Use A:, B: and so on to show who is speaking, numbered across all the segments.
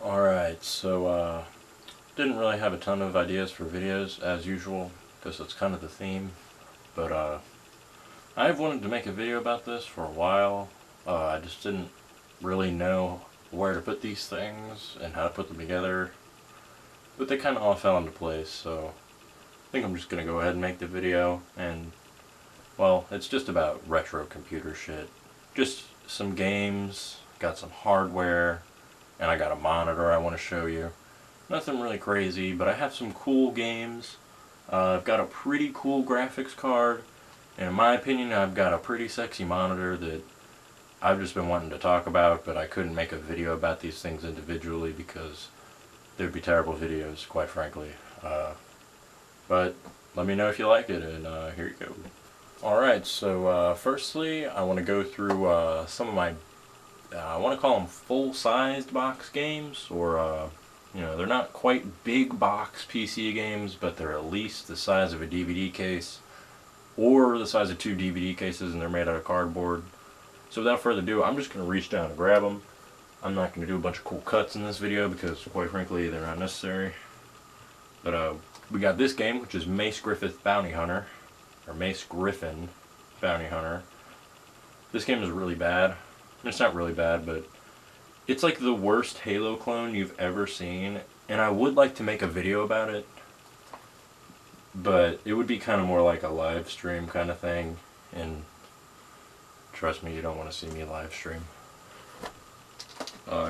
A: Alright, so didn't really have a ton of ideas for videos as usual, because it's kind of the theme, but I've wanted to make a video about this for a while. I just didn't really know where to put these things and how to put them together, but they kind of all fell into place, so I think I'm just going to go ahead and make the video. And well, it's just about retro computer shit. Just some games, got some hardware, and I got a monitor I want to show you. Nothing really crazy, but I have some cool games. I've got a pretty cool graphics card, and in my opinion I've got a pretty sexy monitor that I've just been wanting to talk about, but I couldn't make a video about these things individually because there'd be terrible videos, quite frankly. But let me know if you like it, and here you go. Alright, so firstly I want to go through some of my, I want to call them full-sized box games, or they're not quite big box PC games, but they're at least the size of a DVD case, or the size of two DVD cases, and they're made out of cardboard. So without further ado, I'm just going to reach down and grab them. I'm not going to do a bunch of cool cuts in this video because, quite frankly, they're not necessary. But we got this game, which is Mace Griffith Bounty Hunter, or Mace Griffin Bounty Hunter. This game is really bad. It's not really bad, but it's like the worst Halo clone you've ever seen, and I would like to make a video about it, but it would be kind of more like a live stream kind of thing, and trust me, you don't want to see me live stream.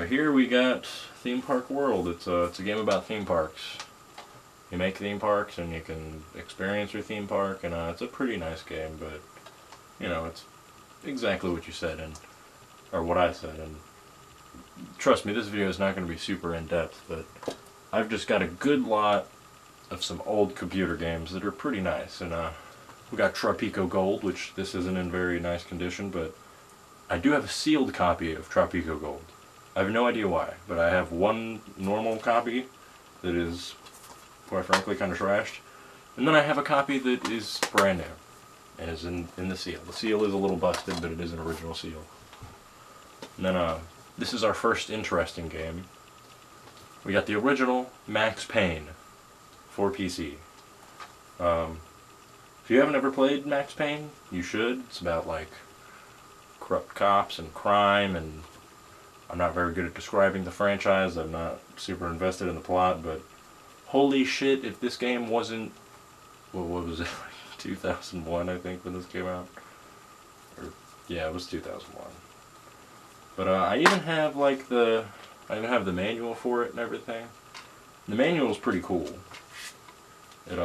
A: Here we got Theme Park World. It's a game about theme parks. You make theme parks and you can experience your theme park, and it's a pretty nice game, but it's exactly what you said, or what I said, and trust me, this video is not going to be super in-depth, but I've just got a good lot of some old computer games that are pretty nice. And we got Tropico Gold, which this isn't in very nice condition, but I do have a sealed copy of Tropico Gold. I have no idea why, but I have one normal copy that is, quite frankly, kind of trashed, and then I have a copy that is brand new and is in the seal. The seal is a little busted, but it is an original seal. And then this is our first interesting game. We got the original Max Payne for PC. If you haven't ever played Max Payne, you should. It's about like corrupt cops and crime, and I'm not very good at describing the franchise. I'm not super invested in the plot, but holy shit, if this game wasn't, what was it, 2001 I think when this came out? Or, yeah, it was 2001. But I even have like I even have the manual for it and everything. The manual is pretty cool. It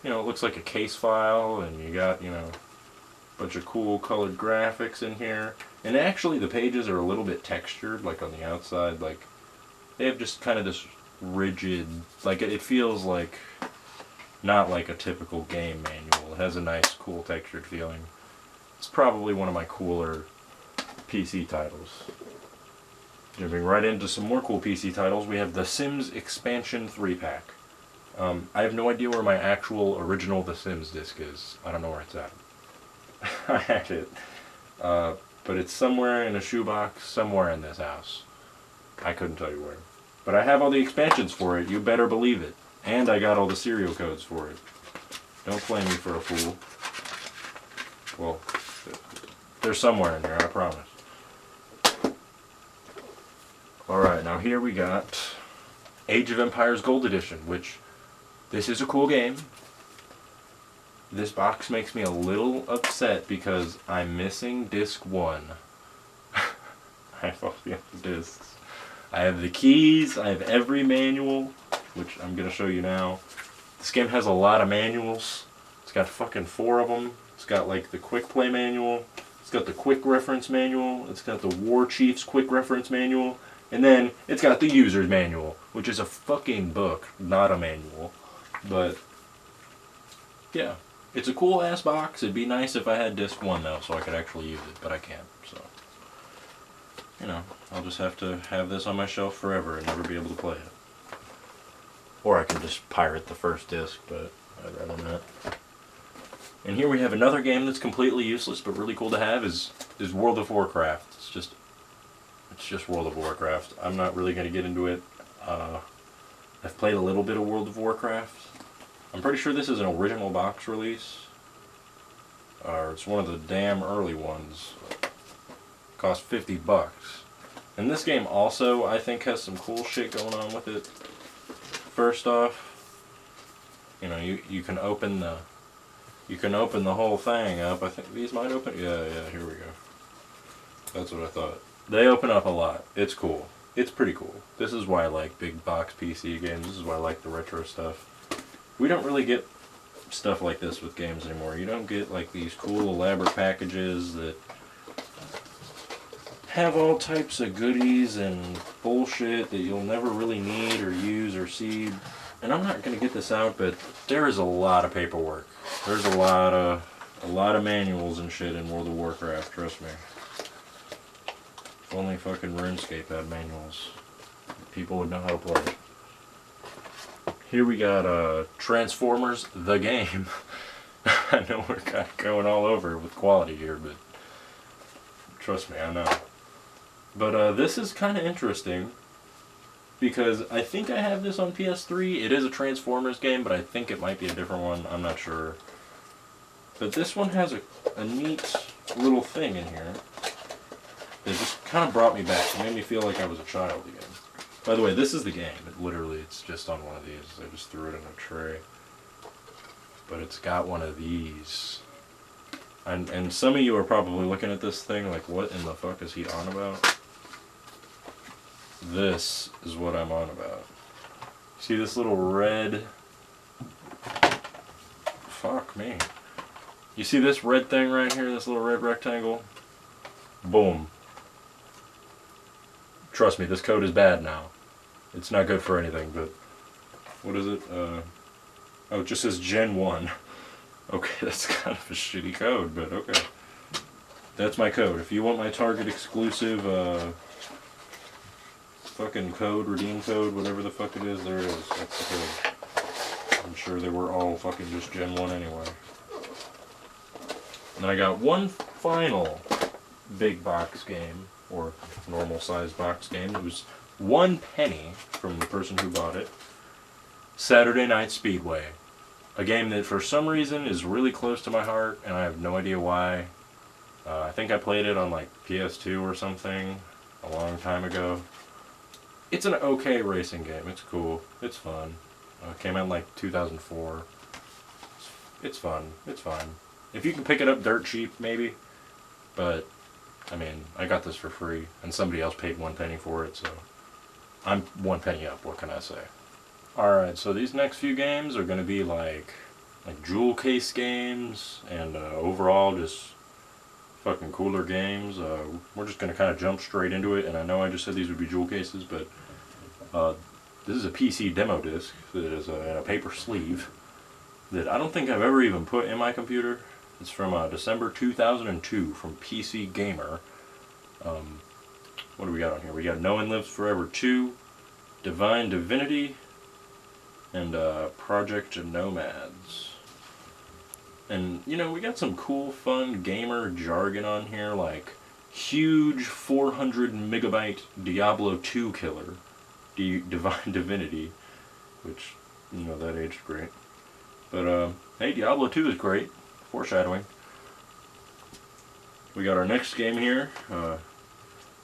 A: it looks like a case file, and you got a bunch of cool colored graphics in here. And actually, the pages are a little bit textured, like on the outside. Like they have just kind of this rigid, like it feels like not like a typical game manual. It has a nice, cool textured feeling. It's probably one of my cooler PC titles. Jumping right into some more cool PC titles, we have The Sims Expansion 3-pack. I have no idea where my actual original The Sims disc is. I don't know where it's at. I had it. But it's somewhere in a shoebox, somewhere in this house. I couldn't tell you where. But I have all the expansions for it, you better believe it. And I got all the serial codes for it. Don't play me for a fool. Well, they're somewhere in here, I promise. Alright, now here we got Age of Empires Gold Edition, which, this is a cool game. This box makes me a little upset because I'm missing disc 1. I have all the other discs. I have the keys, I have every manual, which I'm going to show you now. This game has a lot of manuals. It's got fucking 4 of them. It's got like the quick play manual. It's got the quick reference manual. It's got the War Chief's quick reference manual. And then it's got the user's manual, which is a fucking book, not a manual. But yeah, it's a cool ass box. It'd be nice if I had disc 1 though, so I could actually use it, but I can't. So, I'll just have to have this on my shelf forever and never be able to play it. Or I can just pirate the first disc, but I'd rather not. And here we have another game that's completely useless but really cool to have is World of Warcraft. It's It's just World of Warcraft. I'm not really going to get into it. I've played a little bit of World of Warcraft. I'm pretty sure this is an original box release. Or it's one of the damn early ones. Cost $50. And this game also, I think, has some cool shit going on with it. First off, you know, you can open the whole thing up. I think these might open. Yeah, here we go. That's what I thought. They open up a lot. It's cool. It's pretty cool. This is why I like big box PC games. This is why I like the retro stuff. We don't really get stuff like this with games anymore. You don't get like these cool elaborate packages that have all types of goodies and bullshit that you'll never really need or use or see. And I'm not going to get this out, but there is a lot of paperwork. There's a lot of manuals and shit in World of Warcraft, trust me. If only fucking RuneScape had manuals, people would know how to play. Here we got Transformers, the game. I know we're kind of going all over with quality here, but trust me, I know. But this is kind of interesting, because I think I have this on PS3. It is a Transformers game, but I think it might be a different one. I'm not sure. But this one has a neat little thing in here that just kind of brought me back. It made me feel like I was a child again. By the way, this is the game. It's just on one of these. I just threw it in a tray. But it's got one of these. And some of you are probably looking at this thing like, what in the fuck is he on about? This is what I'm on about. See this little red... Fuck me. You see this red thing right here, this little red rectangle? Boom. Trust me, this code is bad now. It's not good for anything, but... What is it? Oh, it just says Gen 1. Okay, that's kind of a shitty code, but okay. That's my code. If you want my Target exclusive, fucking code, redeem code, whatever the fuck it is, there it is. That's the code. I'm sure they were all fucking just Gen 1 anyway. And then I got one final big box game, or normal sized box game. It was 1 penny from the person who bought it. Saturday Night Speedway. A game that for some reason is really close to my heart, and I have no idea why. I think I played it on like PS2 or something a long time ago. It's an okay racing game. It's cool. It's fun. It came out in like 2004. It's fun. It's fine. If you can pick it up dirt cheap, maybe. But, I mean, I got this for free, and somebody else paid 1 penny for it, so I'm 1 penny up. What can I say? Alright, so these next few games are going to be like jewel case games, and overall just fucking cooler games. We're just going to kind of jump straight into it, and I know I just said these would be jewel cases, but this is a PC demo disc that is in a paper sleeve that I don't think I've ever even put in my computer. It's from December 2002 from PC Gamer. What do we got on here? We got No One Lives Forever 2, Divine Divinity, and Project Nomads. And, you know, we got some cool, fun gamer jargon on here, like huge 400 megabyte Diablo 2 killer, Divine Divinity, which, you know, that aged great. But, hey, Diablo 2 is great. Foreshadowing. We got our next game here.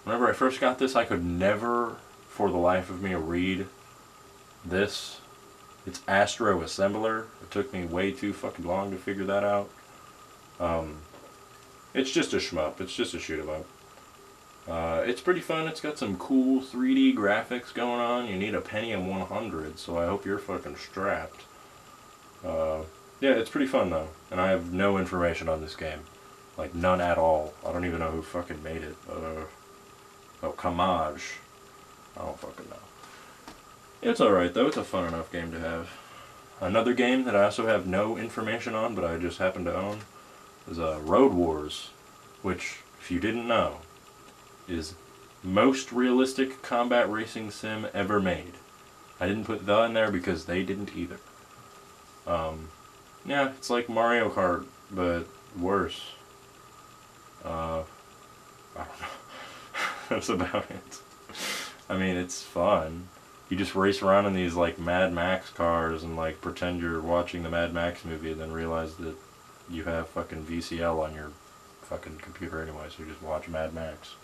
A: Whenever I first got this, I could never, for the life of me, read this. It's Astro Assembler. It took me way too fucking long to figure that out. It's just a shmup. It's just a shoot 'em up. It's pretty fun. It's got some cool 3D graphics going on. You need a Pentium 100, so I hope you're fucking strapped. Yeah, it's pretty fun though, and I have no information on this game. Like, none at all. I don't even know who fucking made it. Oh, Kamaj. I don't fucking know. It's alright though, it's a fun enough game to have. Another game that I also have no information on, but I just happen to own, is Road Wars, which, if you didn't know, is most realistic combat racing sim ever made. I didn't put the in there because they didn't either. Yeah, it's like Mario Kart, but worse. I don't know. That's about it. I mean, it's fun. You just race around in these like Mad Max cars and like pretend you're watching the Mad Max movie and then realize that you have fucking VCL on your fucking computer anyway, so you just watch Mad Max.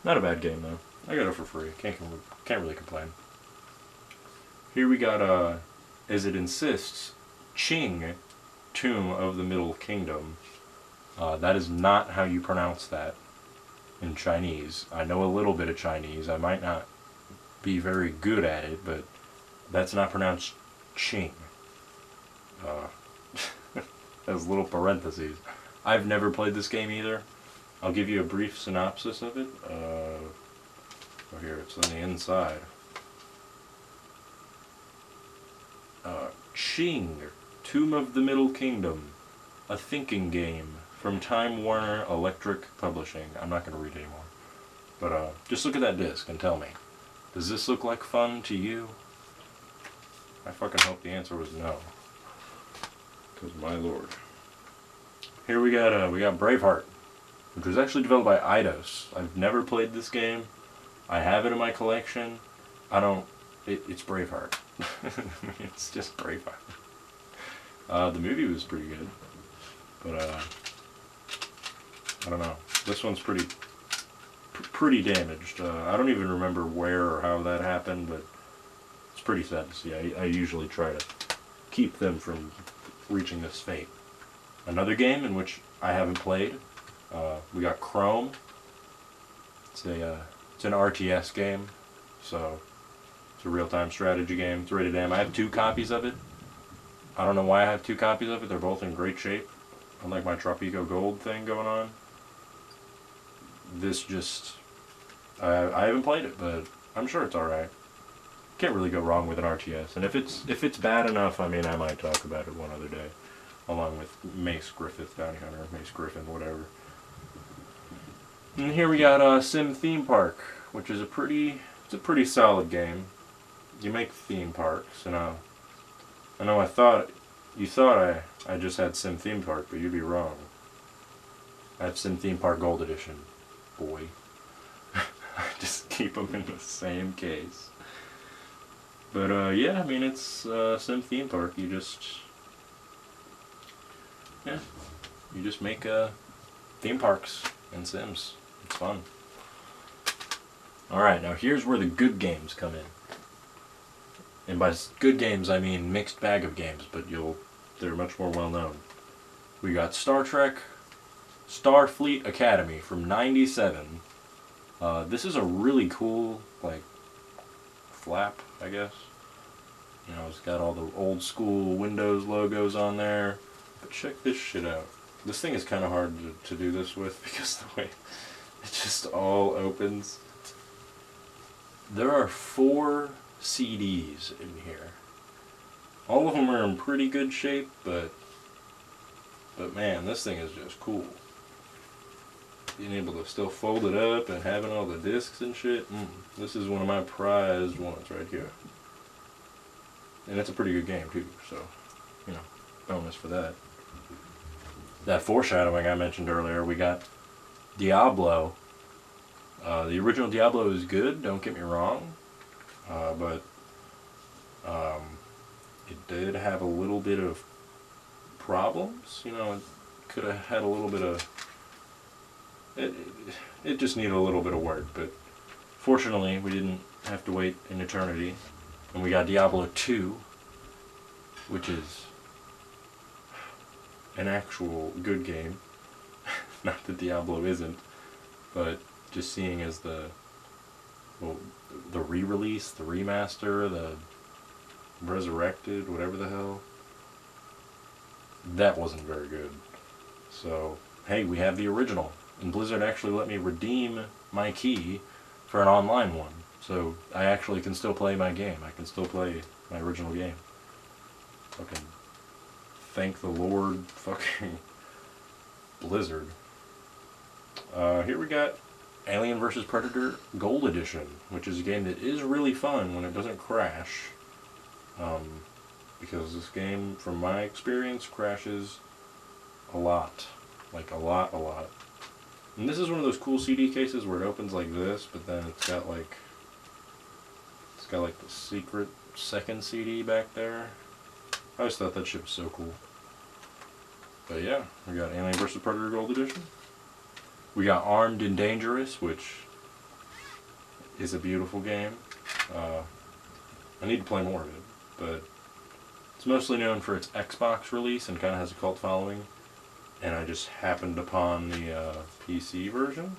A: Not a bad game though. I got it for free. Can't really complain. Here we got as it insists, Qing, Tomb of the Middle Kingdom. That is not how you pronounce that in Chinese. I know a little bit of Chinese. I might not be very good at it, but that's not pronounced Qing. Those little parentheses. I've never played this game either. I'll give you a brief synopsis of it. Here, it's on the inside. Qing, Tomb of the Middle Kingdom, a thinking game from Time Warner Electric Publishing. I'm not going to read anymore. But just look at that disc and tell me. Does this look like fun to you? I fucking hope the answer was no. Because my lord. Here we got Braveheart, which was actually developed by Eidos. I've never played this game. I have it in my collection. It's Braveheart. It's just Braveheart. The movie was pretty good. But I don't know. This one's pretty damaged. I don't even remember where or how that happened, but it's pretty sad to see. I usually try to keep them from reaching this fate. Another game in which I haven't played. We got Chrome. It's an RTS game, so it's a real-time strategy game. It's rated M. I have 2 copies of it. I don't know why I have 2 copies of it. They're both in great shape. Unlike my Tropico Gold thing going on. This just... I haven't played it, but I'm sure it's alright. Can't really go wrong with an RTS. And if it's bad enough, I mean, I might talk about it one other day. Along with Mace Griffith, Bounty Hunter, Mace Griffin, whatever. And here we got Sim Theme Park, which is a pretty solid game. You make theme parks, and I know you thought I just had Sim Theme Park, but you'd be wrong. I have Sim Theme Park Gold Edition, boy. I just keep them in the same case. But yeah, I mean, it's Sim Theme Park. You just make theme parks in Sims. It's fun. Alright, now here's where the good games come in. And by good games, I mean mixed bag of games, but they're much more well known. We got Star Trek Starfleet Academy from '97. This is a really cool, like, flap, I guess. You know, it's got all the old school Windows logos on there. But check this shit out. This thing is kind of hard to do this with because the way it just all opens. There are 4 CDs in here. All of them are in pretty good shape, but man, this thing is just cool. Being able to still fold it up and having all the discs and shit. This is one of my prized ones right here. And it's a pretty good game too, so, you know, bonus for that. That foreshadowing I mentioned earlier, we got Diablo. The original Diablo is good, don't get me wrong, but it did have a little bit of problems. You know, it could have had a little bit of... It just needed a little bit of work, but fortunately we didn't have to wait an eternity. And we got Diablo 2, which is an actual good game. Not that Diablo isn't, but just seeing as the re-release, the remaster, the resurrected, whatever the hell, that wasn't very good. So, hey, we have the original. And Blizzard actually let me redeem my key for an online one. So I actually can still play my game. I can still play my original game. Fucking thank the Lord fucking Blizzard. Here we got Alien vs. Predator Gold Edition, which is a game that is really fun when it doesn't crash. Because this game, from my experience, crashes a lot. Like a lot. And this is one of those cool CD cases where it opens like this, but then it's got like the secret second CD back there. I always thought that shit was so cool. But yeah, we got Alien vs. Predator Gold Edition. We got Armed and Dangerous, which is a beautiful game. I need to play more of it, but it's mostly known for its Xbox release and kind of has a cult following. And I just happened upon the PC version.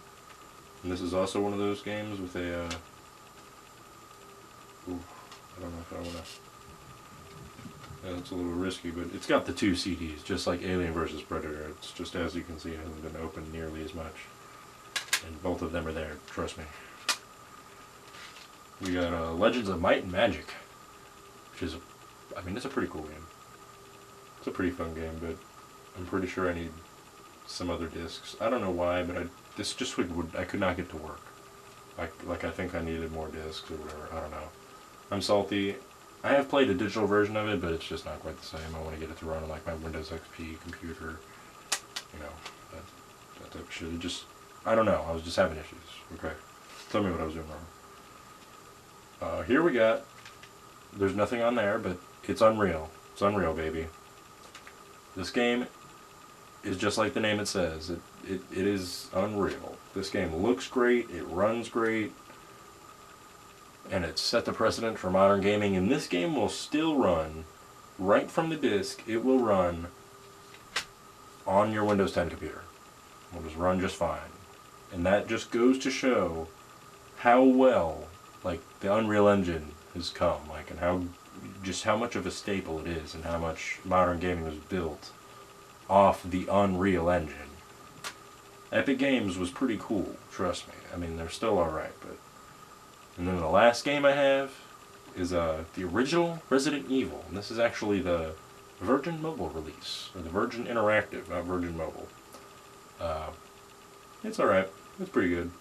A: And this is also one of those games with a... ooh, I don't know if I want to... That's a little risky, but it's got the 2 CDs, just like Alien vs. Predator. It's just, as you can see, it hasn't been opened nearly as much. And both of them are there, trust me. We got Legends of Might and Magic, which is, I mean, it's a pretty cool game. It's a pretty fun game, but I'm pretty sure I need some other discs. I don't know why, but this just I could not get to work. Like I think I needed more discs or whatever. I don't know. I'm salty. I have played a digital version of it, but it's just not quite the same. I want to get it to run on like my Windows XP computer. You know, that type of shit. It just, I don't know. I was just having issues. Okay, tell me what I was doing wrong. Here we got. There's nothing on there, but it's Unreal. It's Unreal, baby. This game is just like the name it says. It is Unreal. This game looks great. It runs great. And it's set the precedent for modern gaming. And this game will still run right from the disc. It will run on your Windows 10 computer. It will just run just fine. And that just goes to show how well, like, the Unreal Engine has come. Like, and how much of a staple it is, and how much modern gaming was built off the Unreal Engine. Epic Games was pretty cool, trust me. I mean, they're still alright, but... And then the last game I have is the original Resident Evil. And this is actually the Virgin Mobile release, or the Virgin Interactive, not Virgin Mobile. It's alright. It's pretty good.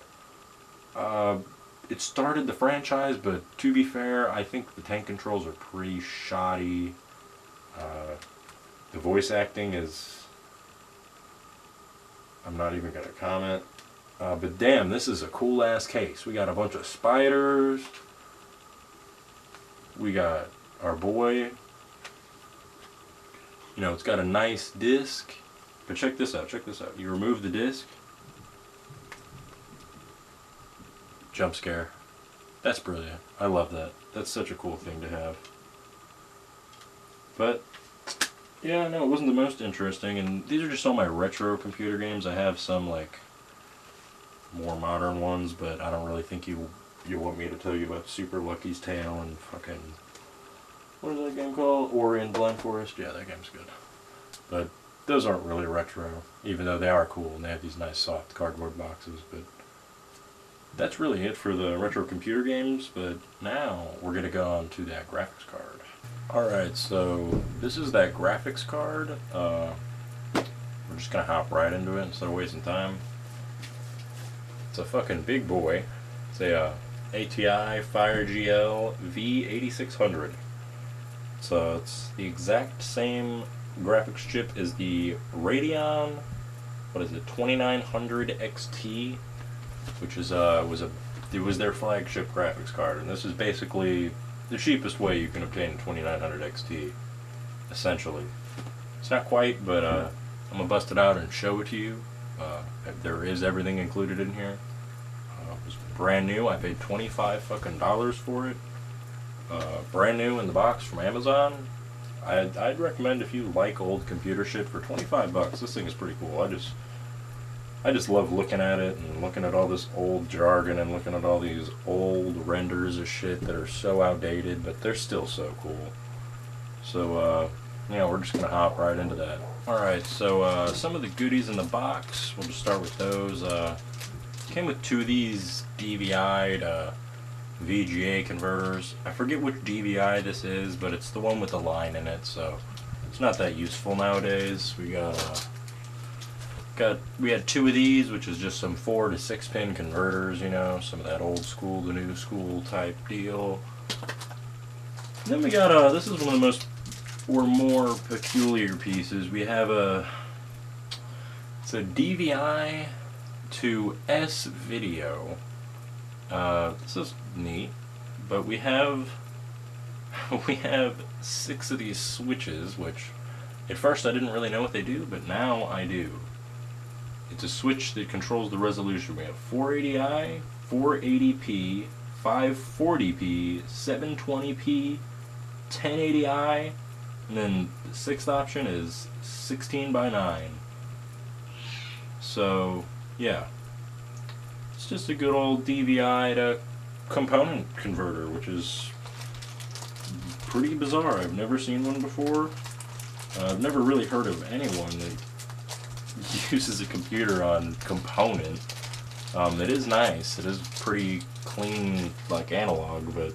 A: It started the franchise, but to be fair, I think the tank controls are pretty shoddy. The voice acting is... I'm not even going to comment. But damn, this is a cool-ass case. We got a bunch of spiders. We got our boy. You know, it's got a nice disc. But check this out, check this out. You remove the disc. Jump scare. That's brilliant. I love that. That's such a cool thing to have. But, yeah, no, it wasn't the most interesting. And these are just all my retro computer games. I have some, like, more modern ones, but I don't really think you want me to tell you about Super Lucky's Tale and fucking... What is that game called? Ori and Blind Forest? Yeah, that game's good. But those aren't really retro, even though they are cool and they have these nice soft cardboard boxes, but... That's really it for the retro computer games, but now we're going to go on to that graphics card. Alright, so this is that graphics card. We're just going to hop right into it instead of wasting time. It's a fucking big boy. It's a ATI FireGL V8600. So it's the exact same graphics chip as the Radeon, what is it, 2900 XT, which is it was their flagship graphics card, and this is basically the cheapest way you can obtain a 2900 XT, essentially. It's not quite, but I'm gonna bust it out and show it to you. There is everything included in here. It was brand new. I paid $25 fucking for it. Brand new in the box from Amazon. I'd recommend, if you like old computer shit, for $25. This thing is pretty cool. I just love looking at it and looking at all this old jargon and looking at all these old renders of shit that are so outdated, but they're still so cool. So, yeah, we're just going to hop right into that. Alright, so some of the goodies in the box, we'll just start with those. Came with 2 of these DVI to VGA converters. I forget which DVI this is, but it's the one with the line in it, so it's not that useful nowadays. We had 2 of these, which is just some 4 to 6 pin converters, you know, some of that old school to new school type deal. Then we got this is one of the most or more peculiar pieces. We have it's a DVI to S video. This is neat, but we have 6 of these switches, which at first I didn't really know what they do, but now I do. It's a switch that controls the resolution. We have 480i, 480p, 540p, 720p, 1080i, and then the 6th option is 16:9. So, yeah. It's just a good old DVI to component converter, which is pretty bizarre. I've never seen one before. I've never really heard of anyone that uses a computer on component. It is nice. It is pretty clean, like analog, but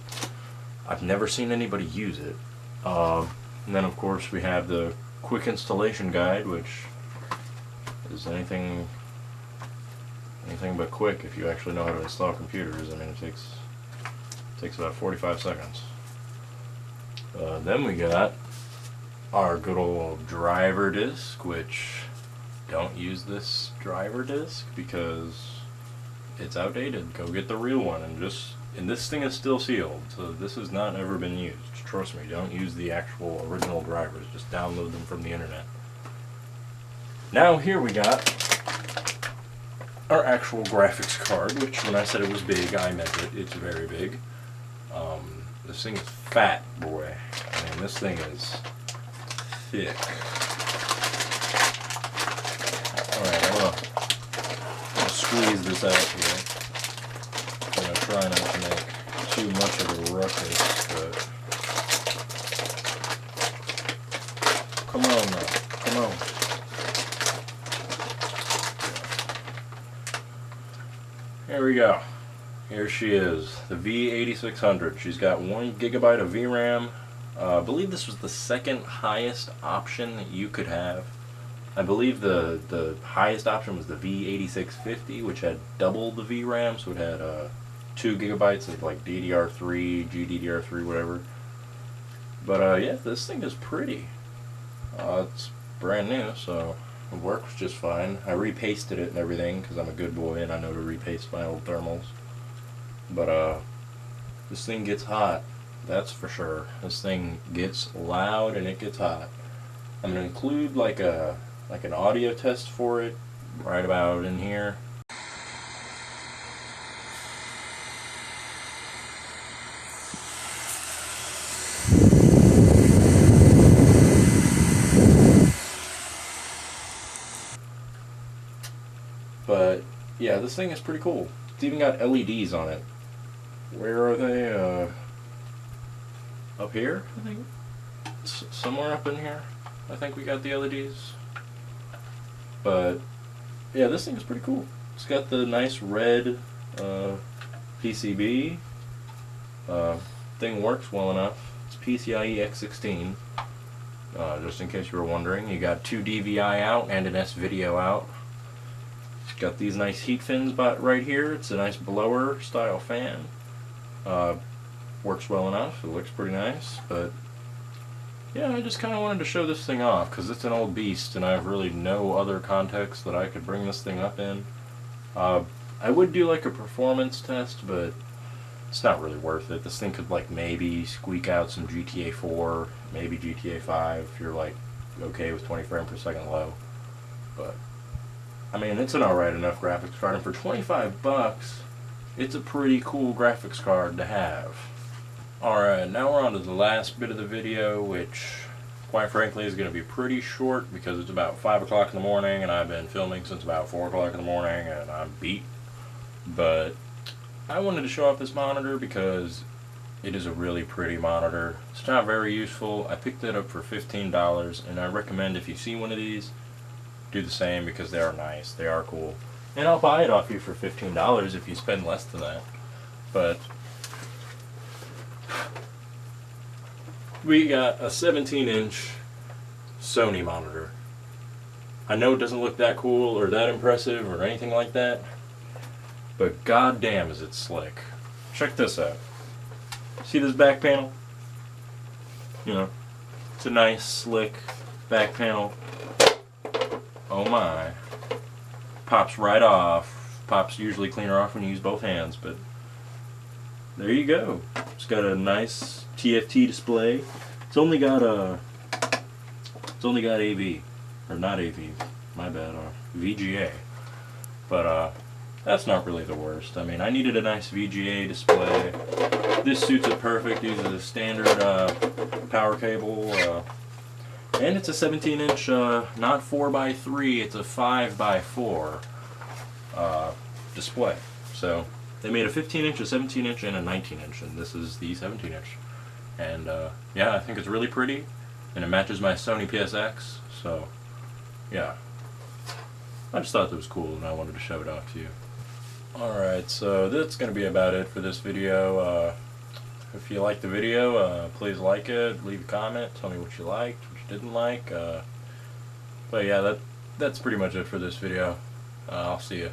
A: I've never seen anybody use it. And then, of course, we have the quick installation guide, which is anything but quick if you actually know how to install computers. I mean, it takes about 45 seconds. Then we got our good old driver disc, which don't use this driver disc because it's outdated. Go get the real one, and this thing is still sealed, so this has not ever been used. Trust me, don't use the actual original drivers. Just download them from the internet. Now here we got our actual graphics card, which when I said it was big, I meant it. It's very big. This thing is fat, boy. I mean, this thing is thick. Alright, I'm gonna squeeze this out here. I'm gonna try not to make too much of a ruckus, but come on now, come on. Here we go. Here she is, the V8600. She's got 1 GB of VRAM. I believe this was the second highest option that you could have. I believe the highest option was the V8650, which had double the VRAM, so it had 2 GB of like DDR3, GDDR3, whatever. But yeah, this thing is pretty. It's brand new, so it works just fine. I repasted it and everything because I'm a good boy and I know to repaste my old thermals. But this thing gets hot, that's for sure. This thing gets loud and it gets hot. I'm gonna include like an audio test for it right about in here. But yeah, this thing is pretty cool. It's even got LEDs on it. Where are they? Up here, I think. Somewhere up in here, I think we got the LEDs. But yeah, this thing is pretty cool. It's got the nice red PCB. Thing works well enough. It's PCIe X16. Just in case you were wondering, you got 2 DVI out and an S video out. It's got these nice heat fins right here. It's a nice blower style fan. Works well enough. It looks pretty nice, but yeah, I just kind of wanted to show this thing off because it's an old beast and I have really no other context that I could bring this thing up in. I would do like a performance test, but it's not really worth it. This thing could like maybe squeak out some GTA 4, maybe GTA 5 if you're like okay with 20 frames per second low. But I mean, it's an alright enough graphics card, and for 25 bucks, it's a pretty cool graphics card to have. Alright, now we're on to the last bit of the video, which quite frankly is going to be pretty short because it's about 5 o'clock in the morning and I've been filming since about 4 o'clock in the morning and I'm beat. But I wanted to show off this monitor because it is a really pretty monitor. It's not very useful. I picked it up for $15 and I recommend if you see one of these, do the same because they are nice, they are cool. And I'll buy it off you for $15 if you spend less than that. But we got a 17-inch Sony monitor. I know it doesn't look that cool or that impressive or anything like that, but goddamn is it slick. Check this out. See this back panel? You know, it's a nice, slick back panel. Oh my. Pops right off. pops usually cleaner off when you use both hands, but there you go. It's got a nice TFT display. It's only got AV, or not AV, my bad, VGA. But that's not really the worst. I mean, I needed a nice VGA display. This suits it perfect. Uses a standard power cable, and it's a 17-inch, not 4x3. It's a 5x4 display. So they made a 15-inch, a 17-inch, and a 19-inch, and this is the 17-inch. And yeah, I think it's really pretty, and it matches my Sony PSX. So yeah, I just thought that was cool, and I wanted to show it off to you. Alright, so that's going to be about it for this video. If you liked the video, please like it, leave a comment, tell me what you liked, what you didn't like. But yeah, that's pretty much it for this video. I'll see you.